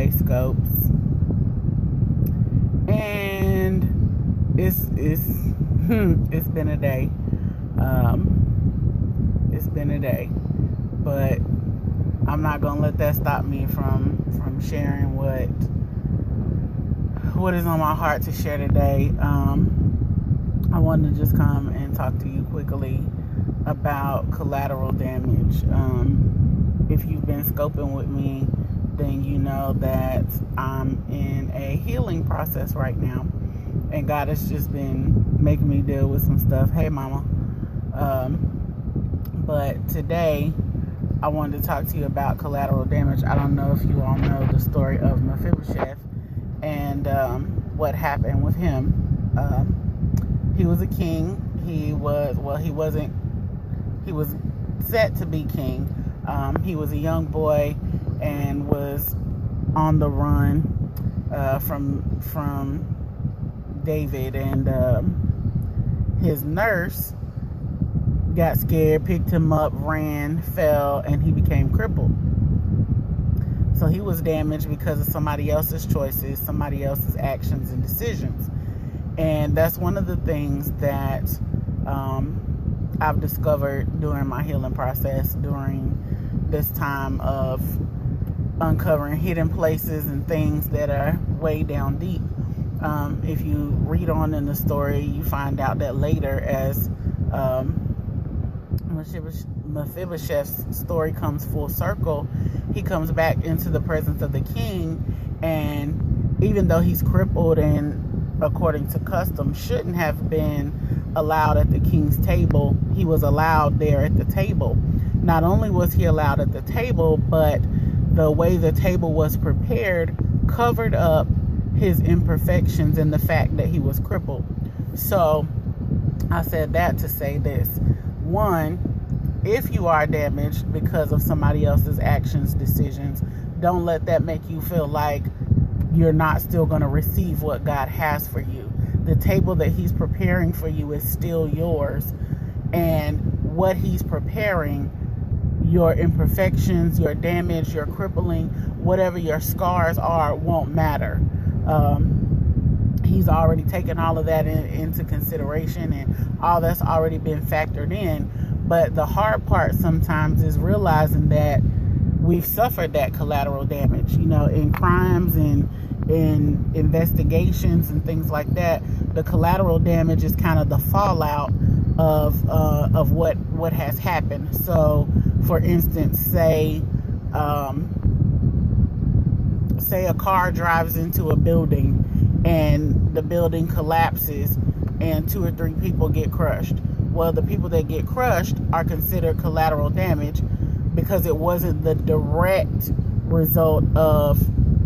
day scopes, and it's been a day. It's been a day, but I'm not gonna let that stop me from sharing what is on my heart to share today. I wanted to just come and talk to you quickly about collateral damage. If you've been scoping with me, then you know that I'm in a healing process right now, and God has just been making me deal with some stuff. Hey, mama. But today I wanted to talk to you about collateral damage. I don't know if you all know the story of Mephibosheth and what happened with him. He was a king. He was set to be king. He was a young boy and was on the run from David, and his nurse got scared, picked him up, ran, fell, and he became crippled. So he was damaged because of somebody else's choices, somebody else's actions and decisions. And that's one of the things that I've discovered during my healing process, during this time of uncovering hidden places and things that are way down deep. If you read on in the story, you find out that later, as Mephibosheth's story comes full circle, he comes back into the presence of the king, and even though he's crippled and according to custom shouldn't have been allowed at the king's table, he was allowed there at the table. Not only was he allowed at the table, but the way the table was prepared covered up his imperfections and the fact that he was crippled. So I said that to say this. One, if you are damaged because of somebody else's actions, decisions, don't let that make you feel like you're not still going to receive what God has for you. The table that he's preparing for you is still yours. And what he's preparing, your imperfections, your damage, your crippling, whatever your scars are, won't matter. He's already taken all of that into consideration, and all that's already been factored in. But the hard part sometimes is realizing that we've suffered that collateral damage, in crimes and in investigations and things like that. The collateral damage is kind of the fallout of what has happened. So, for instance, say a car drives into a building and the building collapses and 2 or 3 people get crushed. Well, the people that get crushed are considered collateral damage because it wasn't the direct result of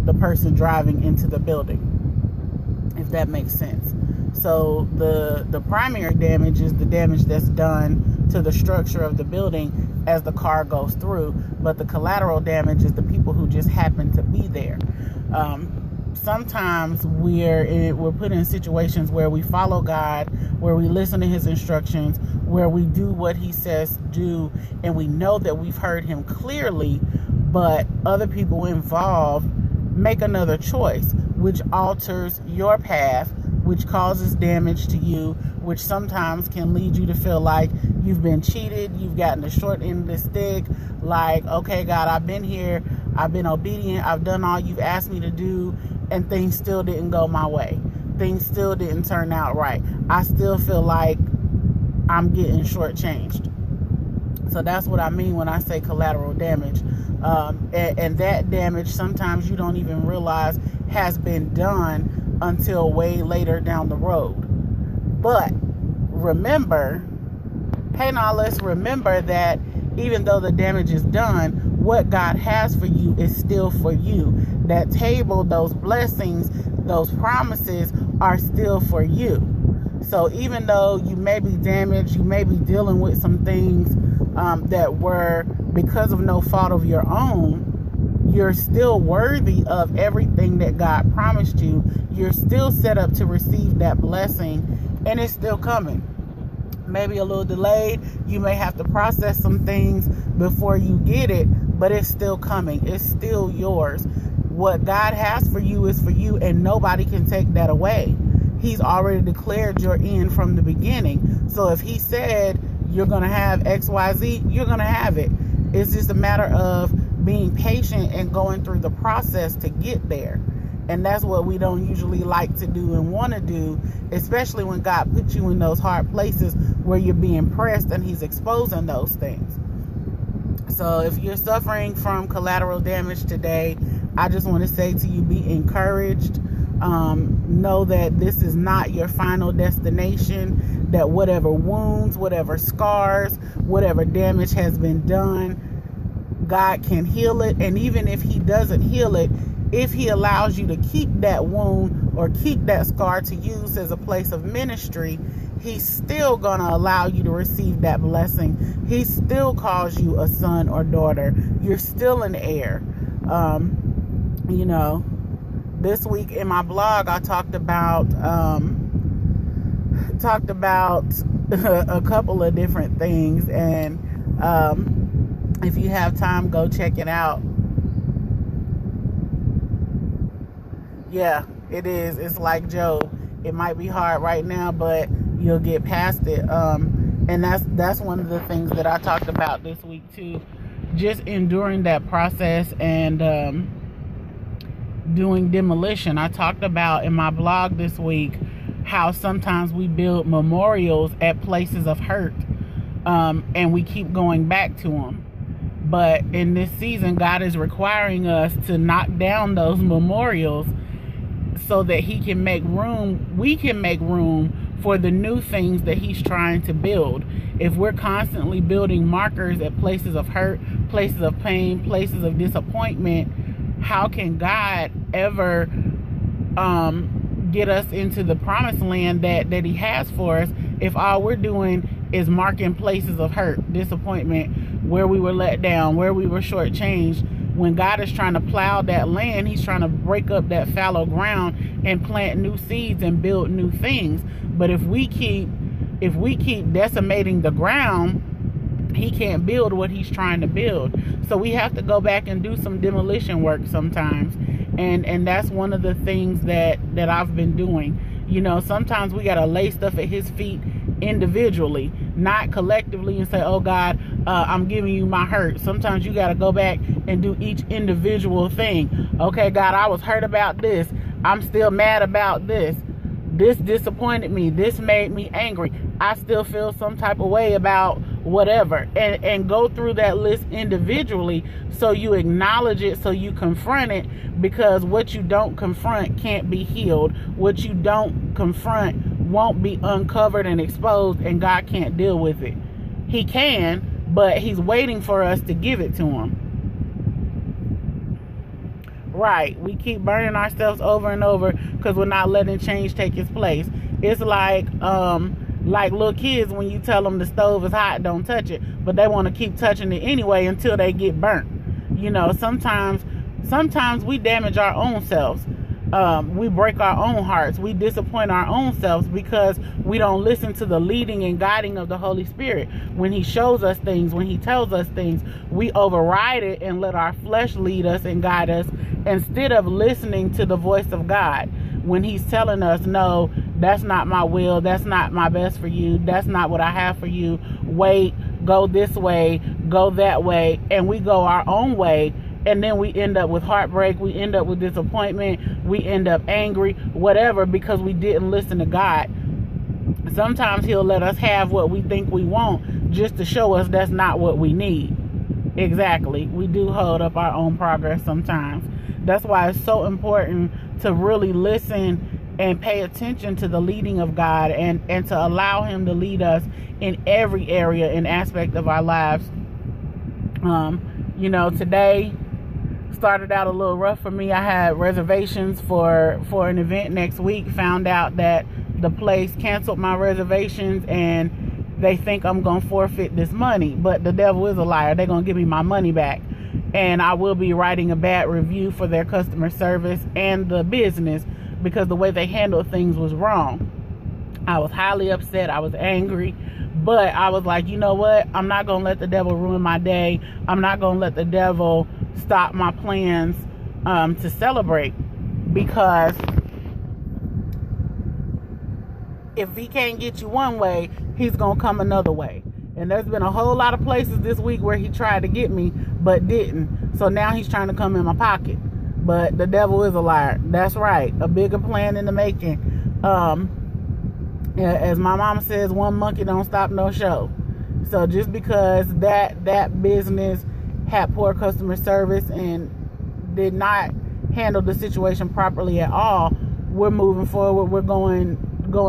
the person driving into the building, if that makes sense. So the primary damage is the damage that's done to the structure of the building as the car goes through, but the collateral damage is the people who just happen to be there. Sometimes we're put in situations where we follow God, where we listen to his instructions, where we do what he says do, and we know that we've heard him clearly, but other people involved make another choice, which alters your path, which causes damage to you, which sometimes can lead you to feel like you've been cheated, you've gotten the short end of the stick, like, okay, God, I've been here, I've been obedient, I've done all you've asked me to do, and things still didn't go my way. Things still didn't turn out right. I still feel like I'm getting shortchanged. So that's what I mean when I say collateral damage. And that damage, sometimes you don't even realize has been done until way later down the road. But remember, let's remember that even though the damage is done, what God has for you is still for you. That table, those blessings, those promises are still for you. So even though you may be damaged, you may be dealing with some things that were because of no fault of your own, you're still worthy of everything that God promised you. You're still set up to receive that blessing, and it's still coming. Maybe a little delayed. You may have to process some things before you get it, but it's still coming. It's still yours. What God has for you is for you, and nobody can take that away. He's already declared your end from the beginning. So if he said you're going to have XYZ, you're going to have it. It's just a matter of being patient and going through the process to get there. And that's what we don't usually like to do and want to do, especially when God puts you in those hard places where you're being pressed and he's exposing those things. So if you're suffering from collateral damage today, I just want to say to you, be encouraged. Know that this is not your final destination, that whatever wounds, whatever scars, whatever damage has been done, God can heal it. And even if he doesn't heal it, if he allows you to keep that wound or keep that scar to use as a place of ministry, he's still going to allow you to receive that blessing. He still calls you a son or daughter. You're still an heir. This week in my blog, I talked about a couple of different things, and if you have time, go check it out. Yeah, it is. It's like Job. It might be hard right now, but you'll get past it. And that's one of the things that I talked about this week too. Just enduring that process and doing demolition. I talked about in my blog this week how sometimes we build memorials at places of hurt, and we keep going back to them. But in this season, God is requiring us to knock down those memorials so that he can make room, we can make room for the new things that he's trying to build. If we're constantly building markers at places of hurt, places of pain, places of disappointment, how can God ever get us into the promised land that he has for us if all we're doing is marking places of hurt, disappointment, where we were let down, where we were shortchanged? When God is trying to plow that land, he's trying to break up that fallow ground and plant new seeds and build new things. But if we keep decimating the ground, he can't build what he's trying to build. So we have to go back and do some demolition work sometimes. And that's one of the things that I've been doing. Sometimes we got to lay stuff at his feet individually, not collectively, and say, oh God, I'm giving you my hurt. Sometimes you got to go back and do each individual thing. Okay, God, I was hurt about this. I'm still mad about this. This disappointed me. This made me angry. I still feel some type of way about whatever. And go through that list individually so you acknowledge it, so you confront it, because what you don't confront can't be healed. What you don't confront won't be uncovered and exposed, and God can't deal with it. He can, but he's waiting for us to give it to him. Right, we keep burning ourselves over and over because we're not letting change take its place. It's like little kids, when you tell them the stove is hot, don't touch it, but they want to keep touching it anyway until they get burnt. Sometimes we damage our own selves. We break our own hearts. We disappoint our own selves because we don't listen to the leading and guiding of the Holy Spirit. When he shows us things, when he tells us things, we override it and let our flesh lead us and guide us instead of listening to the voice of God. When he's telling us, no, that's not my will. That's not my best for you. That's not what I have for you. Wait, go this way, go that way. And we go our own way. And then we end up with heartbreak. We end up with disappointment. We end up angry, whatever, because we didn't listen to God. Sometimes he'll let us have what we think we want just to show us that's not what we need. Exactly. We do hold up our own progress sometimes. That's why it's so important to really listen and pay attention to the leading of God and to allow him to lead us in every area and aspect of our lives. Today started out a little rough for me. I had reservations for an event next week. Found out that the place canceled my reservations and they think I'm going to forfeit this money. But the devil is a liar. They're going to give me my money back. And I will be writing a bad review for their customer service and the business because the way they handled things was wrong. I was highly upset. I was angry. But I was like, you know what? I'm not going to let the devil ruin my day. I'm not going to let the devil stop my plans to celebrate, because if he can't get you one way, he's gonna come another way. And there's been a whole lot of places this week where he tried to get me but didn't. So now he's trying to come in my pocket. But the devil is a liar. That's right, a bigger plan in the making. As my mama says, one monkey don't stop no show. So just because that business had poor customer service and did not handle the situation properly at all, we're moving forward. We're going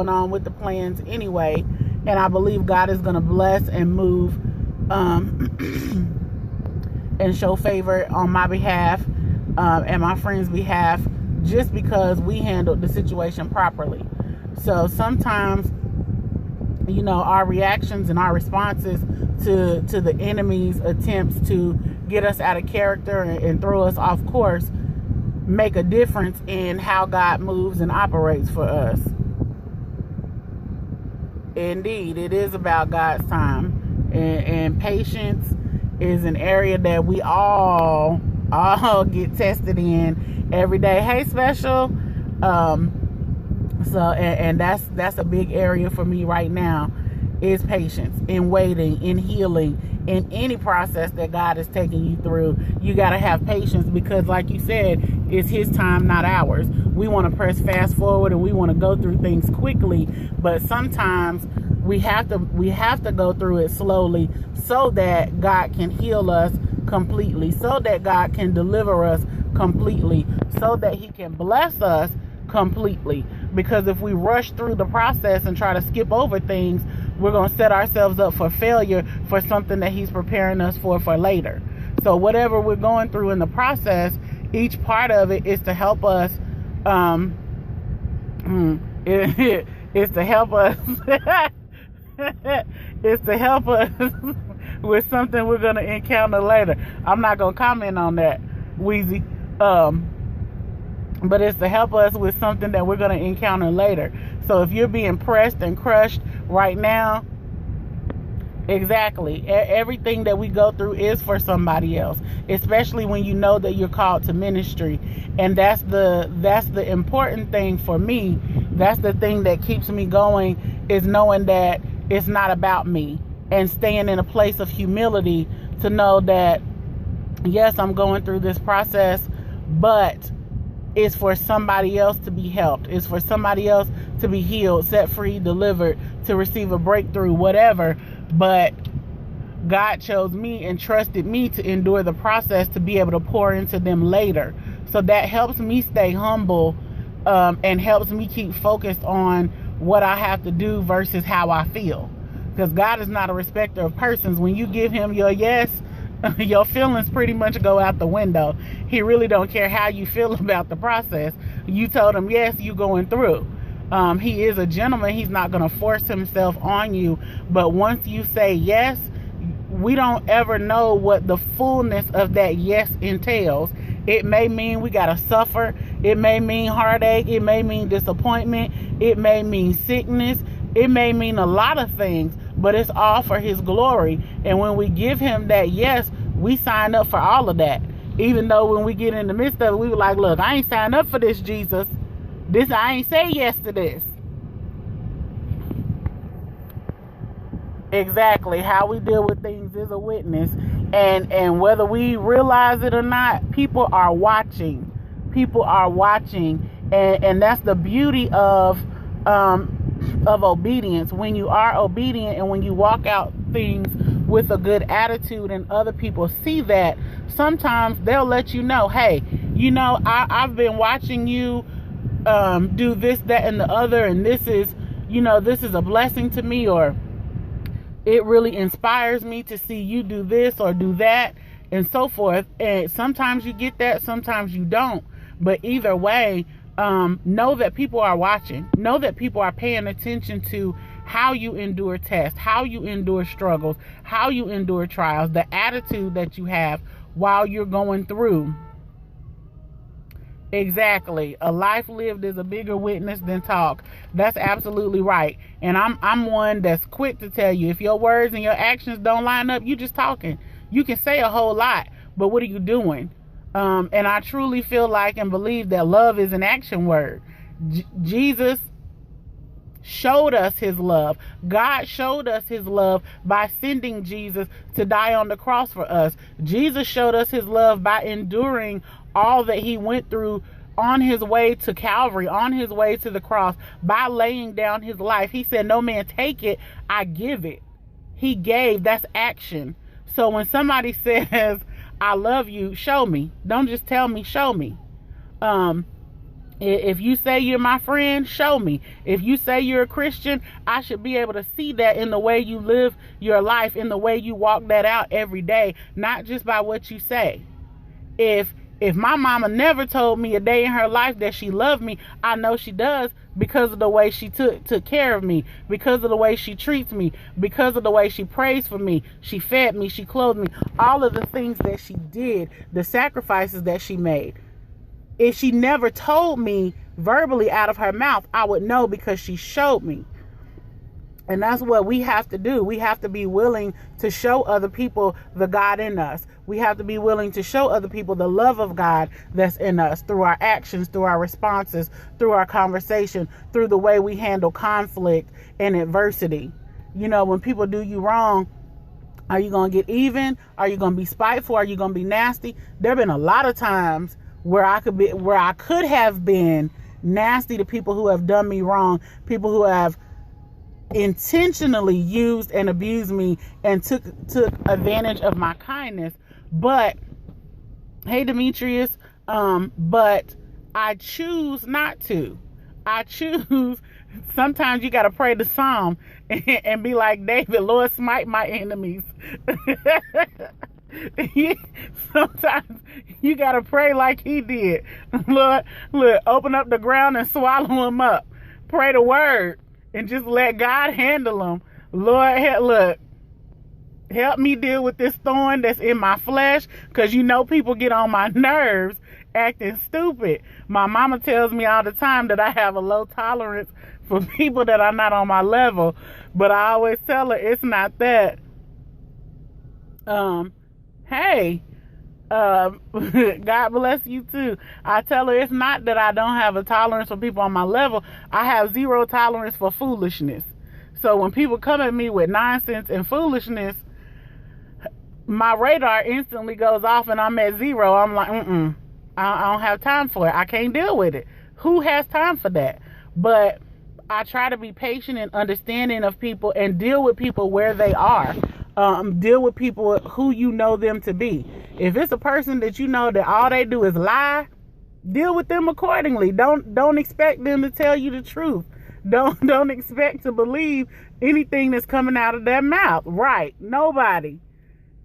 on with the plans anyway, and I believe God is going to bless and move and show favor on my behalf and my friends' behalf, just because we handled the situation properly. So sometimes, you know, our reactions and our responses to the enemy's attempts to get us out of character and throw us off course make a difference in how God moves and operates for us. Indeed, it is about God's time, and patience is an area that we all get tested in every day. Hey, Special. So that's a big area for me right now, is patience in waiting, in healing, in any process that God is taking you through. You got to have patience, because like you said, it's his time, not ours. We want to press fast forward and we want to go through things quickly, but sometimes we have to go through it slowly, so that God can heal us completely, so that God can deliver us completely, so that he can bless us completely. Because if we rush through the process and try to skip over things, we're going to set ourselves up for failure for something that he's preparing us for later. So whatever we're going through in the process, each part of it is to help us it's to help us it's to help us with something we're going to encounter later. I'm not going to comment on that, Wheezy. But it's to help us with something that we're going to encounter later. So if you're being pressed and crushed right now, exactly, everything that we go through is for somebody else, especially when you know that you're called to ministry. And that's the important thing for me. That's the thing that keeps me going, is knowing that it's not about me, and staying in a place of humility to know that, yes, I'm going through this process, but it's for somebody else to be helped. It's for somebody else to be healed, set free, delivered, to receive a breakthrough, whatever. But God chose me and trusted me to endure the process to be able to pour into them later. So that helps me stay humble, and helps me keep focused on what I have to do versus how I feel. Because God is not a respecter of persons. When you give him your yes, your feelings pretty much go out the window. He really don't care how you feel about the process. You told him yes, you going through. He is a gentleman. He's not going to force himself on you. But once you say yes, we don't ever know what the fullness of that yes entails. It may mean we got to suffer. It may mean heartache. It may mean disappointment. It may mean sickness. It may mean a lot of things, but it's all for his glory. And when we give him that yes, we sign up for all of that. Even though when we get in the midst of it, we were like, look, I ain't signed up for this, Jesus. I ain't say yes to this. Exactly. How we deal with things is a witness. And whether we realize it or not, people are watching. People are watching. And that's the beauty of obedience. When you are obedient and when you walk out things with a good attitude and other people see that, sometimes they'll let you know, hey, you know, I've been watching you do this, that, and the other, and this is a blessing to me, or it really inspires me to see you do this or do that, and so forth. And sometimes you get that, sometimes you don't. But either way, know that people are watching. Know that people are paying attention to how you endure tests, how you endure struggles, how you endure trials, the attitude that you have while you're going through. Exactly. A life lived is a bigger witness than talk. That's absolutely right. And I'm one that's quick to tell you, if your words and your actions don't line up, you just talking. You can say a whole lot, but what are you doing? And I truly feel like and believe that love is an action word. Jesus showed us his love. God showed us his love by sending Jesus to die on the cross for us. Jesus showed us his love by enduring all that he went through on his way to Calvary, on his way to the cross, by laying down his life. He said, no man take it, I give it. He gave. That's action. So when somebody says, I love you, show me. Don't just tell me, show me. If you say you're my friend, show me. If you say you're a Christian, I should be able to see that in the way you live your life, in the way you walk that out every day, not just by what you say. If my mama never told me a day in her life that she loved me, I know she does because of the way she took care of me, because of the way she treats me, because of the way she prays for me, she fed me, she clothed me, all of the things that she did, the sacrifices that she made. If she never told me verbally out of her mouth, I would know because she showed me. And that's what we have to do. We have to be willing to show other people the God in us. We have to be willing to show other people the love of God that's in us through our actions, through our responses, through our conversation, through the way we handle conflict and adversity. You know, when people do you wrong, are you going to get even? Are you going to be spiteful? Are you going to be nasty? There have been a lot of times where I could have been nasty to people who have done me wrong, people who have intentionally used and abused me and took advantage of my kindness. But hey, Demetrius, but I choose not to. I choose. Sometimes you got to pray the Psalm and be like David, Lord, smite my enemies. Sometimes you got to pray like he did. Lord, look, open up the ground and swallow him up. Pray the word and just let God handle them. Lord, look, help me deal with this thorn that's in my flesh, because you know people get on my nerves acting stupid. My mama tells me all the time that I have a low tolerance for people that are not on my level, but I always tell her it's not that. Hey, God bless you too. I tell her it's not that I don't have a tolerance for people on my level. I have zero tolerance for foolishness. So when people come at me with nonsense and foolishness, my radar instantly goes off and I'm at zero. I'm like, I don't have time for it. I can't deal with it. Who has time for that? But I try to be patient and understanding of people and deal with people where they are. Deal with people who you know them to be. If it's a person that you know that all they do is lie, deal with them accordingly. Don't expect them to tell you the truth. Don't expect to believe anything that's coming out of their mouth. Right? Nobody.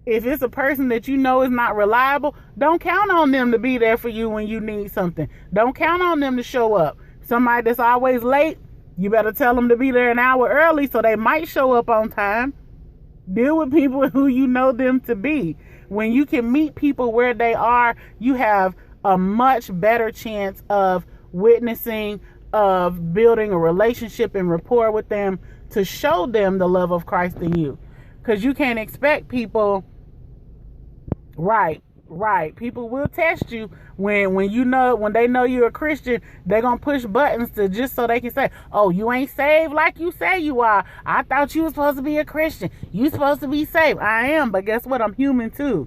If it's a person that you know is not reliable, don't count on them to be there for you when you need something. Don't count on them to show up. Somebody that's always late, you better tell them to be there an hour early so they might show up on time. Deal with people who you know them to be. When you can meet people where they are, you have a much better chance of witnessing, of building a relationship and rapport with them to show them the love of Christ in you. Because you can't expect people, right. People will test you when they know you're a Christian. They're going to push buttons to just so they can say, oh, you ain't saved like you say you are. I thought you were supposed to be a Christian. You supposed to be saved. I am, but guess what? I'm human too.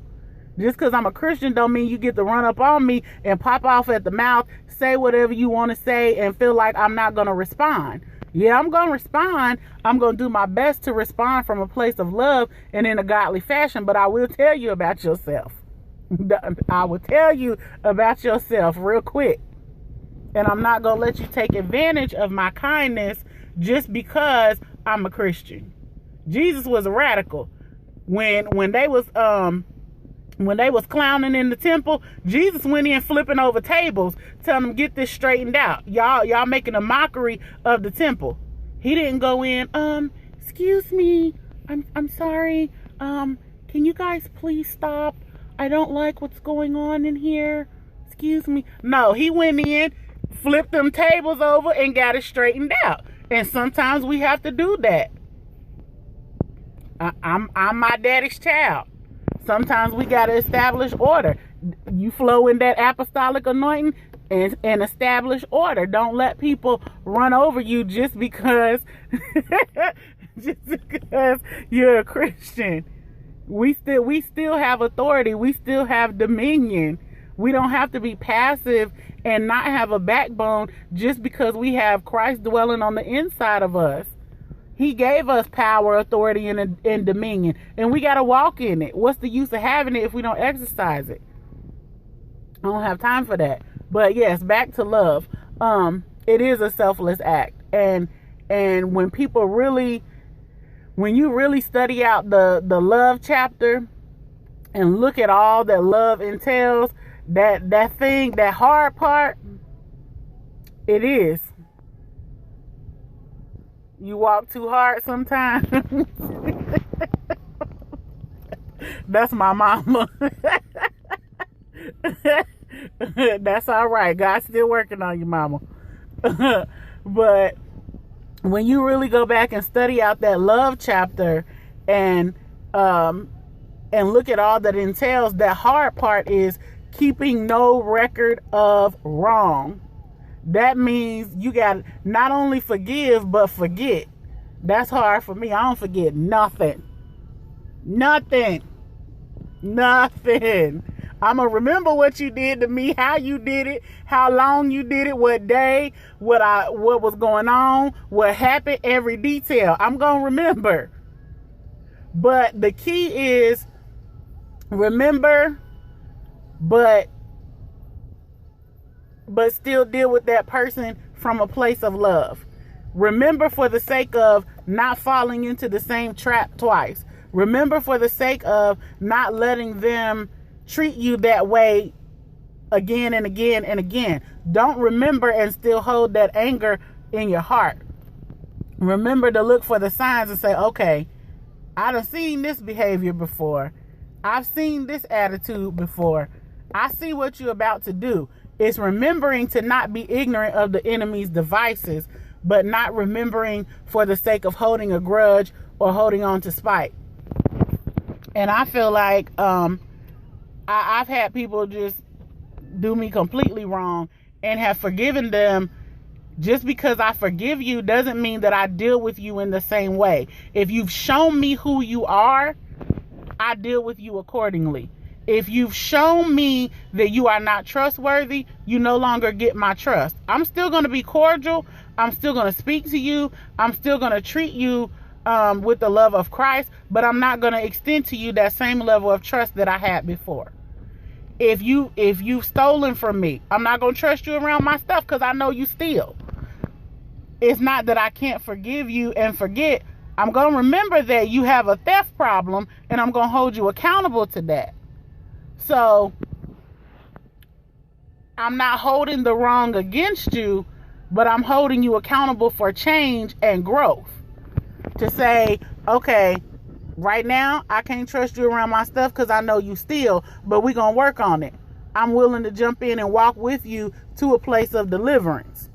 Just because I'm a Christian don't mean you get to run up on me and pop off at the mouth, say whatever you want to say and feel like I'm not going to respond. Yeah, I'm going to respond. I'm going to do my best to respond from a place of love and in a godly fashion, but I will tell you about yourself. I will tell you about yourself real quick. And I'm not going to let you take advantage of my kindness just because I'm a Christian. Jesus was a radical. When they was clowning in the temple, Jesus went in flipping over tables, telling them, get this straightened out. Y'all making a mockery of the temple. He didn't go in, excuse me, I'm sorry, can you guys please stop? I don't like what's going on in here. Excuse me. No, he went in, flipped them tables over, and got it straightened out. And sometimes we have to do that. I'm my daddy's child. Sometimes we got to establish order. You flow in that apostolic anointing and establish order. Don't let people run over you just because you're a Christian. We still have authority. We still have dominion. We don't have to be passive and not have a backbone just because we have Christ dwelling on the inside of us. He gave us power, authority, and dominion, and we got to walk in it. What's the use of having it if we don't exercise it? I don't have time for that. But yes, back to love. It is a selfless act, and when you really study out the love chapter and look at all that love entails, that hard part, it is. You walk too hard sometimes. That's my mama. That's all right. God's still working on you, mama. But when you really go back and study out that love chapter and look at all that entails, that hard part is keeping no record of wrong. That means you got not only forgive, but forget. That's hard for me. I don't forget nothing. Nothing. I'm going to remember what you did to me, how you did it, how long you did it, what day, what was going on, what happened, every detail. I'm going to remember. But the key is remember, but still deal with that person from a place of love. Remember for the sake of not falling into the same trap twice. Remember for the sake of not letting them treat you that way again and again and again. Don't remember and still hold that anger in your heart. Remember to look for the signs and say, okay, I done seen this behavior before. I've seen this attitude before. I see what you're about to do. It's remembering to not be ignorant of the enemy's devices, but not remembering for the sake of holding a grudge or holding on to spite. And I feel like I've had people just do me completely wrong and have forgiven them. Just because I forgive you doesn't mean that I deal with you in the same way. If you've shown me who you are, I deal with you accordingly. If you've shown me that you are not trustworthy, you no longer get my trust. I'm still going to be cordial. I'm still going to speak to you. I'm still going to treat you with the love of Christ, but I'm not going to extend to you that same level of trust that I had before. If you've stolen from me, I'm not going to trust you around my stuff because I know you steal. It's not that I can't forgive you and forget. I'm going to remember that you have a theft problem, and I'm going to hold you accountable to that. So I'm not holding the wrong against you, but I'm holding you accountable for change and growth. To say, okay, right now I can't trust you around my stuff because I know you steal, but we're going to work on it. I'm willing to jump in and walk with you to a place of deliverance.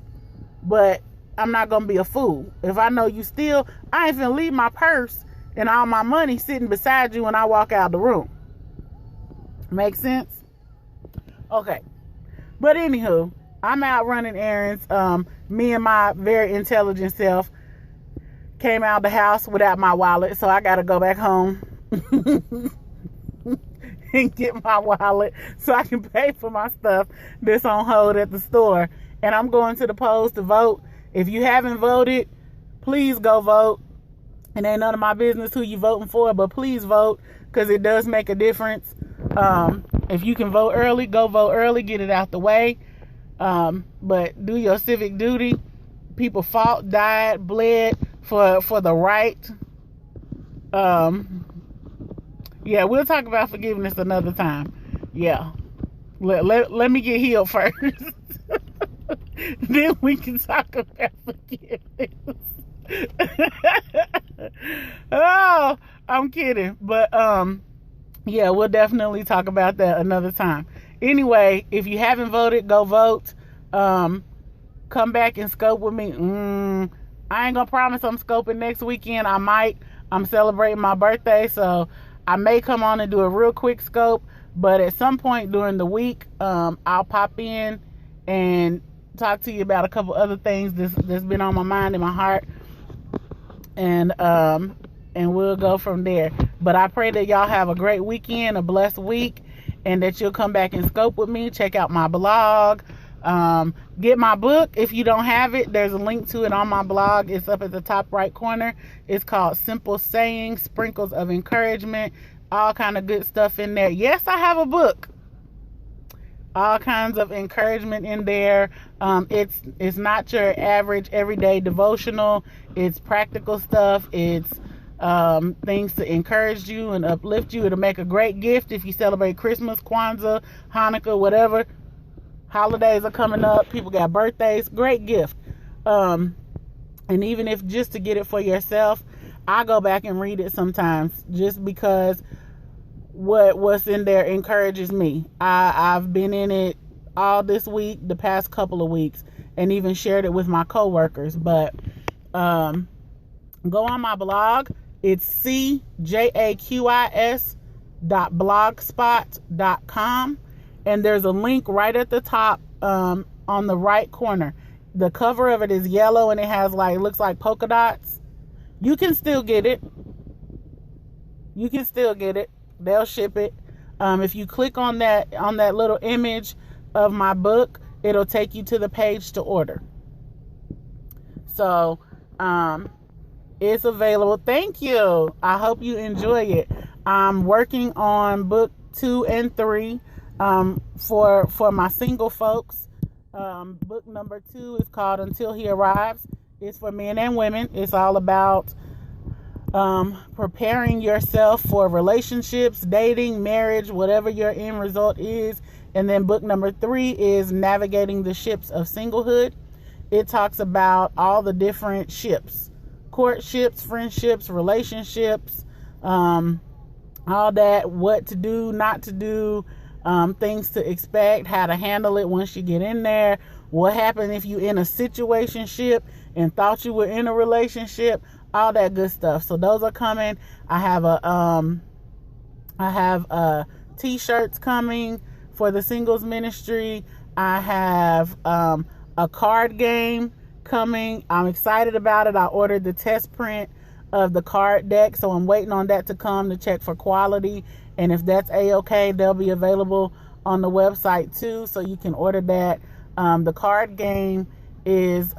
But I'm not going to be a fool. If I know you steal, I ain't finna leave my purse and all my money sitting beside you when I walk out the room. Make sense? Okay. But anywho, I'm out running errands. Me and my very intelligent self came out of the house without my wallet, so I got to go back home and get my wallet so I can pay for my stuff that's on hold at the store. And I'm going to the polls to vote. If you haven't voted, please go vote. It ain't none of my business who you voting for, but please vote because it does make a difference. If you can vote early, go vote early, get it out the way. But do your civic duty. People fought, died, bled for the right. Yeah, we'll talk about forgiveness another time. Yeah. Let me get healed first. Then we can talk about forgiveness. Oh, I'm kidding. But yeah, we'll definitely talk about that another time. Anyway, if you haven't voted, go vote. Come back and scope with me. I ain't gonna promise I'm scoping next weekend. I might. I'm celebrating my birthday, so I may come on and do a real quick scope. But at some point during the week, I'll pop in and talk to you about a couple other things that's been on my mind and my heart, and we'll go from there. But I pray that y'all have a great weekend, a blessed week, and that you'll come back and scope with me. Check out my blog. Get my book if you don't have it. There's a link to it on my blog. It's up at the top right corner. It's called Simple Sayings, Sprinkles of Encouragement. All kind of good stuff in there. Yes, I have a book. All kinds of encouragement in there. It's not your average everyday devotional. It's practical stuff. It's things to encourage you and uplift you. It'll make a great gift if you celebrate Christmas, Kwanzaa, Hanukkah, whatever. Holidays are coming up. People got birthdays. Great gift. And even if just to get it for yourself, I go back and read it sometimes just because what's in there encourages me. I've been in it all this week, the past couple of weeks, and even shared it with my coworkers. But go on my blog. It's cjaqis.blogspot.com, and there's a link right at the top on the right corner. The cover of it is yellow and it has looks like polka dots. You can still get it. They'll ship it. If you click on that little image of my book, it'll take you to the page to order. So it's available. Thank you. I hope you enjoy it. I'm working on book 2 and 3 for my single folks. Book number 2 is called Until He Arrives. It's for men and women. It's all about preparing yourself for relationships, dating, marriage, whatever your end result is. And then book number 3 is Navigating the Ships of Singlehood. It talks about all the different ships, courtships, friendships, relationships, all that, what to do, not to do, things to expect, how to handle it once you get in there, what happened if you in a situationship and thought you were in a relationship, all that good stuff. So those are coming. I have t-shirts coming for the singles ministry. I have a card game coming. I'm excited about it. I ordered the test print of the card deck, so I'm waiting on that to come to check for quality, and if that's a-okay, they'll be available on the website too, so you can order that. The card game is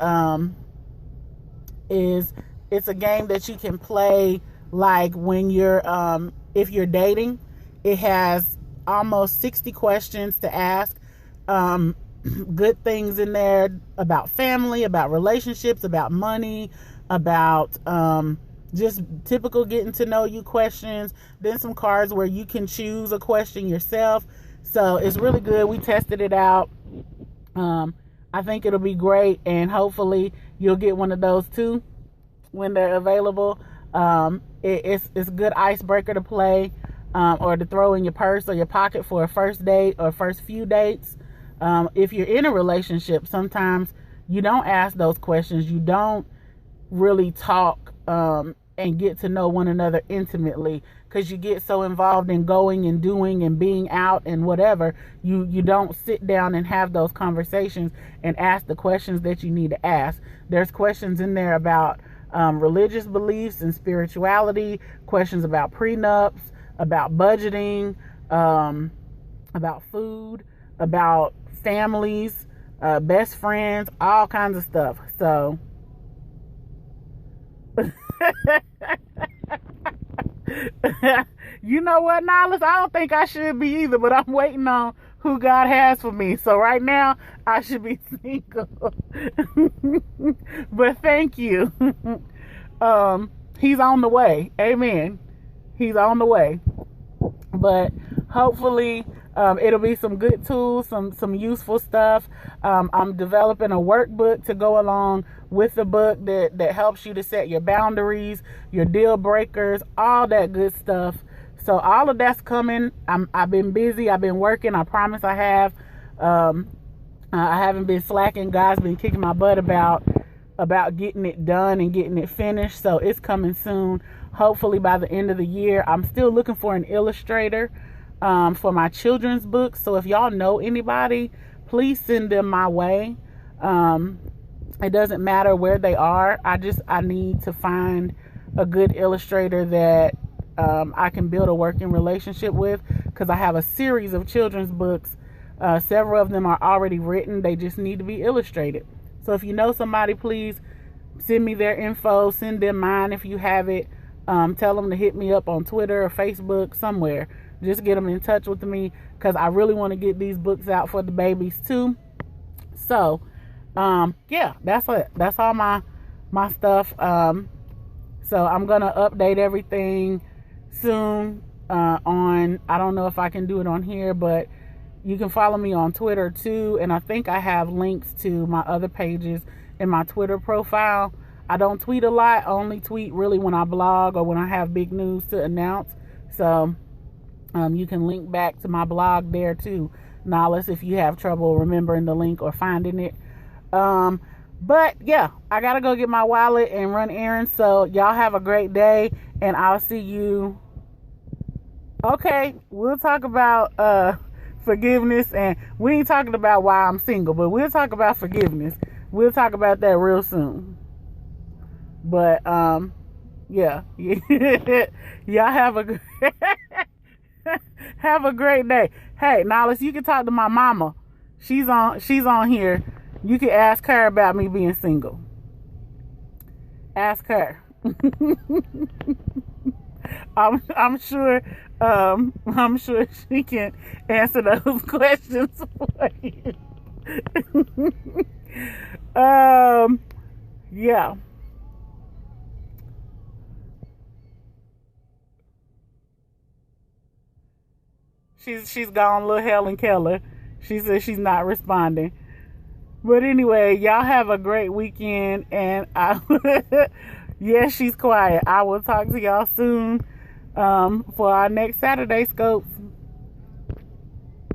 it's a game that you can play like when you're if you're dating. It has almost 60 questions to ask, good things in there about family, about relationships, about money, about just typical getting to know you questions. Then some cards where you can choose a question yourself. So it's really good. We tested it out. I think it'll be great, and hopefully you'll get one of those too when they're available. It's a good icebreaker to play or to throw in your purse or your pocket for a first date or first few dates. If you're in a relationship, sometimes you don't ask those questions. You don't really talk and get to know one another intimately, because you get so involved in going and doing and being out and whatever. You don't sit down and have those conversations and ask the questions that you need to ask. There's questions in there about religious beliefs and spirituality, questions about prenups, about budgeting, about food, about families, best friends, all kinds of stuff. So you know what, Nihilus? I don't think I should be either, but I'm waiting on who God has for me. So right now, I should be single. But thank you. He's on the way. Amen. He's on the way. But hopefully, it'll be some good tools, some useful stuff. I'm developing a workbook to go along with the book that helps you to set your boundaries, your deal breakers, all that good stuff. So all of that's coming. I've been busy. I've been working. I promise I have. I haven't been slacking. God's been kicking my butt about getting it done and getting it finished. So it's coming soon. Hopefully by the end of the year. I'm still looking for an illustrator. for my children's books. So if y'all know anybody, please send them my way. It doesn't matter where they are. I need to find a good illustrator that I can build a working relationship with, because I have a series of children's books. Several of them are already written. They just need to be illustrated. So if you know somebody, please send me their info. Send them mine if you have it. Tell them to hit me up on Twitter or Facebook, somewhere. Just get them in touch with me, because I really want to get these books out for the babies too. So yeah, that's it. That's all my stuff. So I'm gonna update everything soon on, I don't know if I can do it on here, but you can follow me on Twitter too, and I think I have links to my other pages in my Twitter profile. I don't tweet a lot. I only tweet really when I blog or when I have big news to announce. So you can link back to my blog there too, Nollis, if you have trouble remembering the link or finding it. But yeah, I gotta go get my wallet and run errands. So y'all have a great day, and I'll see you. Okay, we'll talk about forgiveness, and we ain't talking about why I'm single, but we'll talk about forgiveness. We'll talk about that real soon. But yeah. Y'all have a have a great day. Hey, Nollis, you can talk to my mama. She's on here. You can ask her about me being single. Ask her. I'm sure she can answer those questions for you. Yeah. She's gone, little Helen Keller. She says she's not responding. But anyway, y'all have a great weekend, and yes, she's quiet. I will talk to y'all soon for our next Saturday Scopes.